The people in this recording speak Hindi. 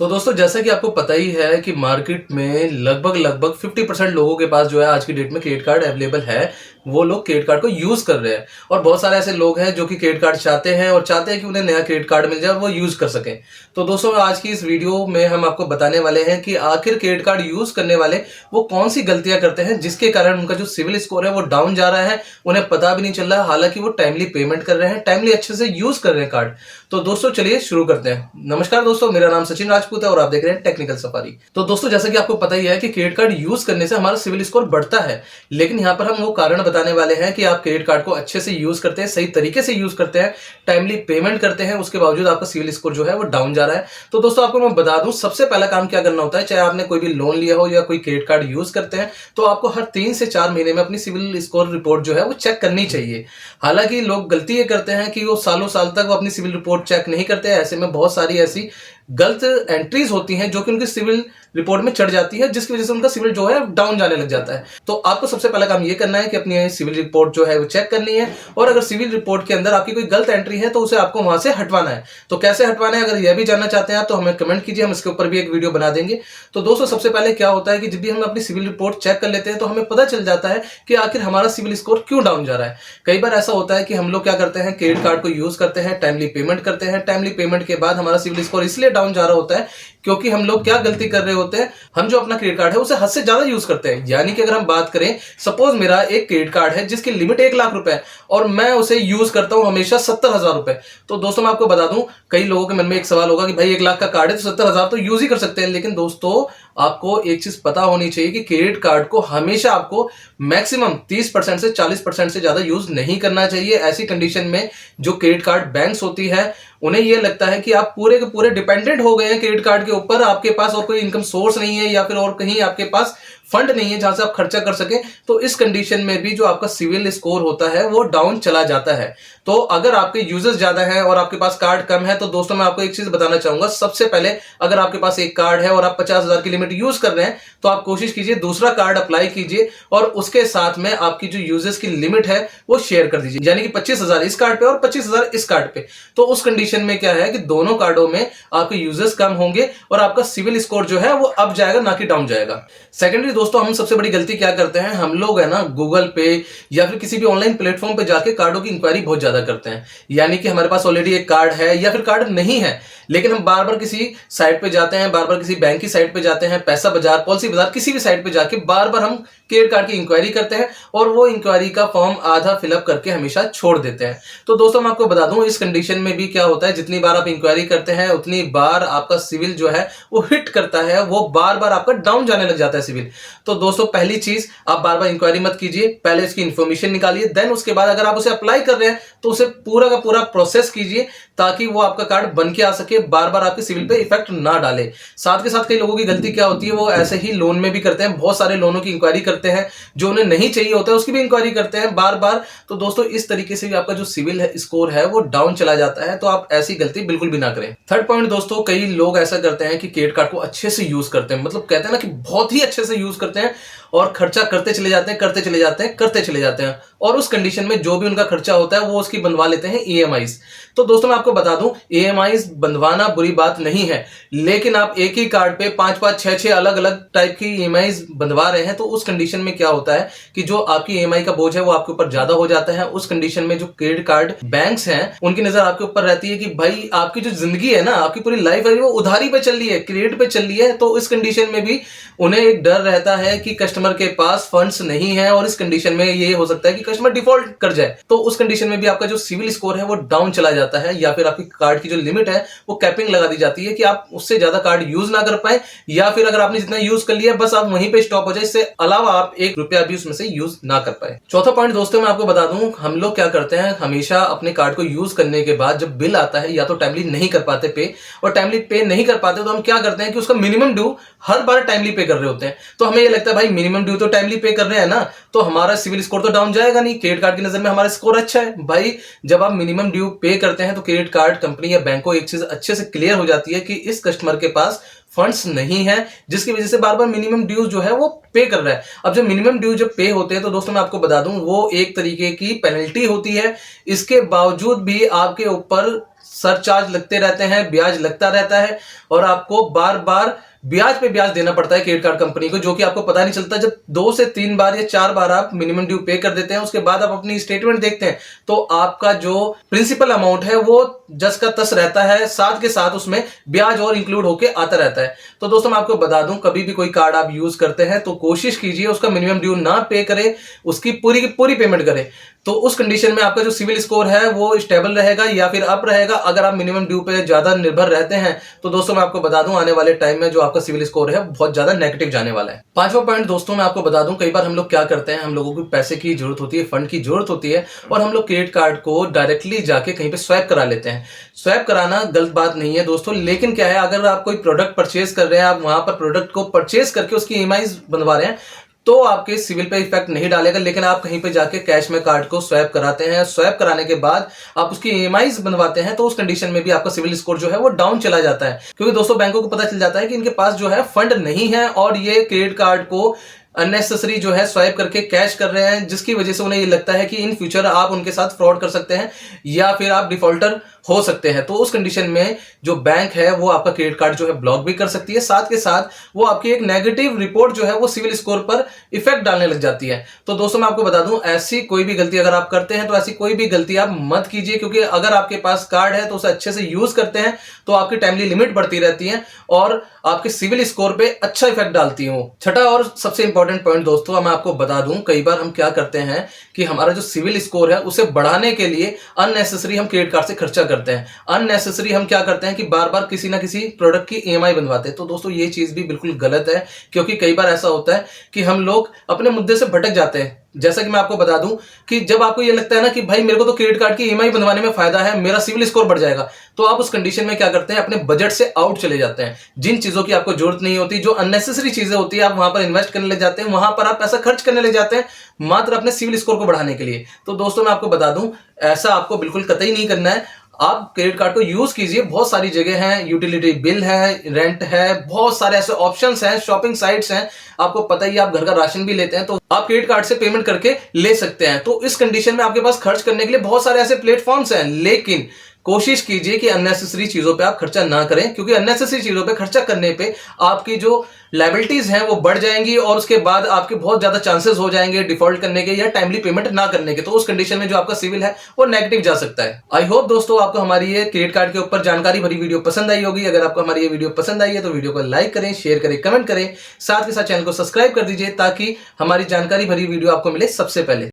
तो दोस्तों जैसा कि आपको पता ही है कि मार्केट में लगभग 50% लोगों के पास जो है आज की डेट में क्रेडिट कार्ड अवेलेबल है। वो लोग क्रेडिट कार्ड को यूज कर रहे हैं और बहुत सारे ऐसे लोग हैं जो कि क्रेडिट कार्ड चाहते हैं और चाहते हैं कि उन्हें नया क्रेडिट कार्ड मिल जाए और वो यूज कर सकें। तो दोस्तों आज की इस वीडियो में हम आपको बताने वाले हैं कि आखिर क्रेडिट कार्ड यूज करने वाले वो कौन सी गलतियां करते हैं जिसके कारण उनका जो सिविल स्कोर है वो डाउन जा रहा है, उन्हें पता भी नहीं चल रहा है, हालांकि वो टाइमली पेमेंट कर रहे हैं, टाइमली अच्छे से यूज कर रहे हैं कार्ड। तो दोस्तों चलिए शुरू करते हैं। नमस्कार दोस्तों, मेरा नाम सचिन राजपूत है और आप देख रहे हैं टेक्निकल सफारी। तो दोस्तों जैसा कि आपको पता ही है कि क्रेडिट कार्ड यूज करने से हमारा सिविल स्कोर बढ़ता है, लेकिन यहाँ पर हम वो कारण बताने वाले हैं कि आप क्रेडिट कार्ड को अच्छे से यूज करते हैं, सही तरीके से यूज करते हैं, टाइमली पेमेंट करते हैं, उसके बावजूद आपका सिविल स्कोर जो है वो डाउन जा रहा है। तो दोस्तों आपको मैं बता दूं, सबसे पहला काम क्या करना होता है, चाहे आपने कोई भी लोन लिया हो या कोई क्रेडिट कार्ड यूज करते हैं, तो आपको हर 3 से 4 महीने में अपनी सिविल स्कोर रिपोर्ट जो है वो चेक करनी चाहिए। हालांकि लोग गलती ये करते हैं कि वो सालों साल तक वो अपनी सिविल रिपोर्ट चेक नहीं करते। ऐसे में बहुत सारी ऐसी गलत एंट्रीज होती हैं जो कि उनकी सिविल रिपोर्ट में चढ़ जाती है, जिसकी वजह से उनका सिविल जो है डाउन जाने लग जाता है। तो आपको सबसे पहला काम ये करना है कि अपनी सिविल रिपोर्ट जो है वो चेक करनी है और अगर सिविल रिपोर्ट के अंदर आपकी कोई गलत एंट्री है तो उसे आपको वहां से हटवाना है। तो कैसे हटवाना है, अगर यह भी जानना चाहते हैं आप तो हमें कमेंट कीजिए, हम इसके ऊपर भी एक वीडियो बना देंगे। तो दोस्तों सबसे पहले क्या होता है कि जब भी हम अपनी सिविल रिपोर्ट चेक कर लेते हैं तो हमें पता चल जाता है कि आखिर हमारा सिविल स्कोर क्यों डाउन जा रहा है। कई बार ऐसा होता है कि हम लोग क्या करते हैं, क्रेडिट कार्ड को यूज करते हैं, टाइमली पेमेंट करते हैं, टाइमली पेमेंट के बाद हमारा सिविल स्कोर इसलिए डाउन जा रहा होता है क्योंकि हम लोग क्या गलती कर रहे होते हैं, हम जो अपना क्रेडिट कार्ड है उसे हद से ज्यादा यूज करते हैं। यानी कि अगर हम बात करें, सपोज मेरा एक क्रेडिट कार्ड है जिसकी लिमिट 1 लाख रुपए है और मैं उसे यूज करता हूं हमेशा 70,000 रुपए। तो दोस्तों मैं आपको बता दूं, कई लोगों के मन में एक सवाल होगा कि भाई 1 लाख का कार्ड है तो 70,000 तो यूज ही कर सकते हैं। लेकिन दोस्तों आपको एक चीज पता होनी चाहिए कि क्रेडिट कार्ड को हमेशा आपको मैक्सिमम 30% से 40% से ज्यादा यूज नहीं करना चाहिए। ऐसी कंडीशन में जो क्रेडिट कार्ड बैंक्स होती है उन्हें यह लगता है कि आप पूरे के पूरे डिपेंडेंट हो गए हैं क्रेडिट कार्ड के ऊपर, आपके पास और कोई इनकम सोर्स नहीं है या फिर और कहीं आपके पास फंड नहीं है जहां से आप खर्चा कर सकें। तो इस कंडीशन में भी जो आपका सिविल स्कोर होता है वो डाउन चला जाता है। तो अगर आपके यूजर्स ज्यादा हैं और आपके पास कार्ड कम है तो दोस्तों मैं आपको एक चीज बताना चाहूंगा। सबसे पहले अगर आपके पास एक कार्ड है और आप 50,000 की लिमिट यूज कर रहे हैं तो आप कोशिश कीजिए दूसरा कार्ड अप्लाई कीजिए और उसके साथ में आपकी जो यूजर्स की लिमिट है वो शेयर कर दीजिए, यानी कि 25,000 इस कार्ड पे और 25,000 इस कार्ड पे। तो उस कंडीशन में क्या है कि दोनों कार्डों में आपके यूजर्स कम होंगे और आपका सिविल स्कोर जो है वो अप जाएगा, ना कि डाउन जाएगा। सेकेंडरी दोस्तों हम सबसे बड़ी गलती क्या करते हैं, हम लोग है ना गूगल पे या फिर किसी भी ऑनलाइन प्लेटफॉर्म पे जाके कार्डों की इंक्वायरी बहुत ज्यादा करते हैं। यानी कि हमारे पास ऑलरेडी एक कार्ड है या फिर कार्ड नहीं है, लेकिन हम बार बार किसी साइट पे जाते हैं, बार बार किसी बैंक की साइट पे जाते हैं, पैसा बाजार, पॉलिसी बाजार, किसी भी साइट पे जाके बार बार हम क्रेडिट कार्ड की इंक्वायरी करते हैं और वो इंक्वायरी का फॉर्म आधा फिलअप करके हमेशा छोड़ देते हैं। तो दोस्तों मैं आपको बता दूं, इस कंडीशन में भी क्या होता है, जितनी बार आप इंक्वायरी करते हैं उतनी बार आपका सिविल जो है वो हिट करता है, वो बार बार आपका डाउन जाने लग जाता है सिविल। तो दोस्तों पहली चीज, आप बार बार इंक्वायरी मत कीजिए, पहले इसकी इंफॉर्मेशन निकालिए, देन उसके बाद अगर आप उसे अप्लाई कर रहे हैं तो उसे पूरा का पूरा प्रोसेस कीजिए ताकि वो आपका कार्ड बन के आ सके, बार बार आपके सिविल पे इफेक्ट ना डाले। साथ के साथ कई लोगों की गलती क्या होती है, वो ऐसे ही लोन में भी करते हैं, बहुत सारे लोनों की इंक्वायरी करते हैं, जो उन्हें नहीं चाहिए होता है उसकी भी इंक्वायरी करते हैं बार बार। तो दोस्तों इस तरीके से भी आपका जो सिविल स्कोर है वो डाउन चला जाता है, तो आप ऐसी गलती बिल्कुल भी ना करें। थर्ड पॉइंट दोस्तों, कई लोग ऐसा करते हैं कि क्रेडिट कार्ड को अच्छे से यूज करते हैं, मतलब कहते हैं ना कि बहुत ही अच्छे से यूज करते हैं और खर्चा करते चले जाते हैं, करते चले जाते हैं, करते चले जाते हैं, और उस कंडीशन में जो भी उनका खर्चा होता है वो उसकी बनवा लेते हैं ईएमआईज। तो दोस्तों मैं आपको बता दूं, ईएमआईज बनवाना बुरी बात नहीं है, लेकिन आप एक ही कार्ड पे 5-5, 6-6 अलग अलग टाइप की ईएमआईज बनवा रहे हैं तो उस कंडीशन में क्या होता है कि जो आपकी ईएमआई का बोझ है वो आपके ऊपर ज्यादा हो जाता है। उस कंडीशन में जो क्रेडिट कार्ड बैंक्स हैं उनकी नजर आपके ऊपर रहती है कि भाई आपकी जो जिंदगी है ना, आपकी पूरी लाइफ है वो उधारी पे चल रही है, क्रेडिट पे चल रही है। तो इस कंडीशन में भी उन्हें एक डर रहता है कि कस्टमर के पास फंड्स नहीं है और इस कंडीशन में ये हो सकता है कि कस्टमर डिफॉल्ट कर जाए। तो उस कंडीशन में भी आपका जो सिविल स्कोर है वो डाउन चला जाता है, या फिर आपकी कार्ड की जो लिमिट है वो कैपिंग लगा दी जाती है कि आप उससे ज्यादा कार्ड यूज ना कर पाए, या फिर अगर आपने जितना यूज कर लिया बस आप वहीं पे स्टॉप हो जाए, इससे अलावा आप 1 रुपया भी उसमें से यूज ना कर पाए। चौथा पॉइंट दोस्तों मैं आपको बता दूं, हम लोग क्या करते हैं, हमेशा अपने कार्ड को यूज करने के बाद जब बिल आता है या तो टाइमली नहीं कर पाते पे, और टाइमली पे नहीं कर पाते तो हम क्या करते हैं कि उसका मिनिमम ड्यू हर बार टाइमली पे कर रहे होते हैं। तो हमें ये लगता है भाई मिनिमम ड्यू तो टाइमली पे कर रहे हैं ना, तो हमारा सिविल स्कोर तो डाउन जाएगा नहीं, क्रेडिट कार्ड की नजर में हमारा स्कोर अच्छा है। भाई जब आप मिनिमम ड्यू पे करते हैं तो क्रेडिट कार्ड कंपनी या बैंक को एक चीज अच्छे से क्लियर हो जाती है कि इस कस्टमर के पास फंड्स नहीं है, जिसकी वजह से बार बार मिनिमम ड्यूज जो है वो पे कर रहा है। अब जब मिनिमम ड्यू जब पे होते हैं तो दोस्तों मैं आपको बता दूं वो एक तरीके की पेनल्टी होती है, इसके बावजूद भी आपके ऊपर सरचार्ज लगते रहते हैं, ब्याज लगता रहता है और आपको बार बार ब्याज पे ब्याज देना पड़ता है क्रेडिट कार्ड कंपनी को, जो कि आपको पता नहीं चलता। जब 2 से 3 बार या 4 बार आप मिनिमम ड्यू पे कर देते हैं, उसके बाद आप अपनी स्टेटमेंट देखते हैं तो आपका जो प्रिंसिपल अमाउंट है वो जस का तस रहता है, साथ के साथ उसमें ब्याज और इंक्लूड होके आता रहता है। तो दोस्तों मैं आपको बता दूं, कभी भी कोई कार्ड आप यूज करते हैं तो कोशिश कीजिए उसका मिनिमम ड्यू ना पे करें, उसकी पूरी की पूरी पेमेंट करें। तो उस कंडीशन में आपका जो सिविल स्कोर है वो स्टेबल रहेगा या फिर अप रहेगा। अगर आप मिनिमम ड्यू पे ज्यादा निर्भर रहते हैं तो दोस्तों मैं आपको बता दूं, आने वाले टाइम में जो आपका सिविल स्कोर है बहुत ज्यादा नेगेटिव जाने वाला है। पांचवा पॉइंट दोस्तों मैं आपको बता दूं, कई बार हम लोग क्या करते हैं, हम लोगों को पैसे की जरूरत होती है, फंड की जरूरत होती है और हम लोग क्रेडिट कार्ड को डायरेक्टली जाके कहीं पे स्वैप करा लेते हैं। स्वैप कराना गलत बात नहीं है दोस्तों, लेकिन क्या है, अगर आप कोई प्रोडक्ट परचेज कर रहे हैं, आप वहां पर प्रोडक्ट को परचेज करके उसकी ईएमआई बनवा रहे हैं तो आपके सिविल पे इफेक्ट नहीं डालेगा। लेकिन आप कहीं पे जाके कैश में कार्ड को स्वैप कराते हैं, स्वैप कराने के बाद आप उसकी ईएमआई बनवाते हैं तो उस कंडीशन में भी आपका सिविल स्कोर जो है वो डाउन चला जाता है, क्योंकि दोस्तों बैंकों को पता चल जाता है कि इनके पास जो है फंड नहीं है और ये क्रेडिट कार्ड को अननेसेसरी जो है स्वाइप करके कैश कर रहे हैं, जिसकी वजह से उन्हें ये लगता है कि इन फ्यूचर आप उनके साथ फ्रॉड कर सकते हैं या फिर आप डिफॉल्टर हो सकते हैं। तो उस कंडीशन में जो बैंक है वो आपका क्रेडिट कार्ड जो है ब्लॉक भी कर सकती है, साथ के साथ वो आपकी एक नेगेटिव रिपोर्ट जो है वो सिविल स्कोर पर इफेक्ट डालने लग जाती है। तो दोस्तों मैं आपको बता दूं, ऐसी कोई भी गलती अगर आप करते हैं तो ऐसी कोई भी गलती आप मत कीजिए, क्योंकि अगर आपके पास कार्ड है तो उसे अच्छे से यूज करते हैं तो आपकी टाइमली लिमिट बढ़ती रहती है और आपके सिविल स्कोर पे अच्छा इफेक्ट डालती हूँ। छठा और सबसे इंपॉर्टेंट पॉइंट दोस्तों मैं आपको बता दूं, कई बार हम क्या करते हैं कि हमारा जो सिविल स्कोर है उसे बढ़ाने के लिए अननेसेसरी हम क्रेडिट कार्ड से खर्चा करते हैं। अननेसेसरी हम क्या करते हैं कि बार बार किसी ना किसी प्रोडक्ट की ईएमआई बनवाते हैं। तो दोस्तों ये चीज भी बिल्कुल गलत है, क्योंकि कई बार ऐसा होता है कि हम लोग अपने मुद्दे से भटक जाते हैं। जैसा कि मैं आपको बता दूं कि जब आपको ये लगता है ना कि भाई मेरे को तो क्रेडिट कार्ड की ईएमआई बनवाने में फायदा है, मेरा सिविल स्कोर बढ़ जाएगा, तो आप उस कंडीशन में क्या करते हैं, अपने बजट से आउट चले जाते हैं। जिन चीजों की आपको जरूरत नहीं होती, जो अननेसेसरी चीजें होती है, आप वहां पर इन्वेस्ट करने लग जाते हैं, वहां पर आप पैसा खर्च करने लग जाते हैं मात्र अपने सिविल स्कोर को बढ़ाने के लिए। तो दोस्तों मैं आपको बता दूं, ऐसा आपको बिल्कुल कतई नहीं करना है। आप क्रेडिट कार्ड को यूज कीजिए, बहुत सारी जगह हैं, यूटिलिटी बिल है, रेंट है, बहुत सारे ऐसे ऑप्शंस हैं, शॉपिंग साइट्स हैं, आपको पता ही, आप घर का राशन भी लेते हैं तो आप क्रेडिट कार्ड से पेमेंट करके ले सकते हैं। तो इस कंडीशन में आपके पास खर्च करने के लिए बहुत सारे ऐसे प्लेटफॉर्म्स हैं, लेकिन कोशिश कीजिए कि अननेसेसरी चीजों पे आप खर्चा ना करें, क्योंकि अननेसेसरी चीजों पे खर्चा करने पे आपकी जो लायबिलिटीज हैं वो बढ़ जाएंगी और उसके बाद आपके बहुत ज्यादा चांसेस हो जाएंगे डिफॉल्ट करने के या टाइमली पेमेंट ना करने के। तो उस कंडीशन में जो आपका सिविल है वो नेगेटिव जा सकता है। आई होप दोस्तों आपको हमारी ये क्रेडिट कार्ड के ऊपर जानकारी भरी वीडियो पसंद आई होगी। अगर आपको हमारी ये वीडियो पसंद आई है तो वीडियो को लाइक करें, शेयर करें, कमेंट करें, साथ के साथ चैनल को सब्सक्राइब कर दीजिए ताकि हमारी जानकारी भरी वीडियो आपको मिले सबसे पहले।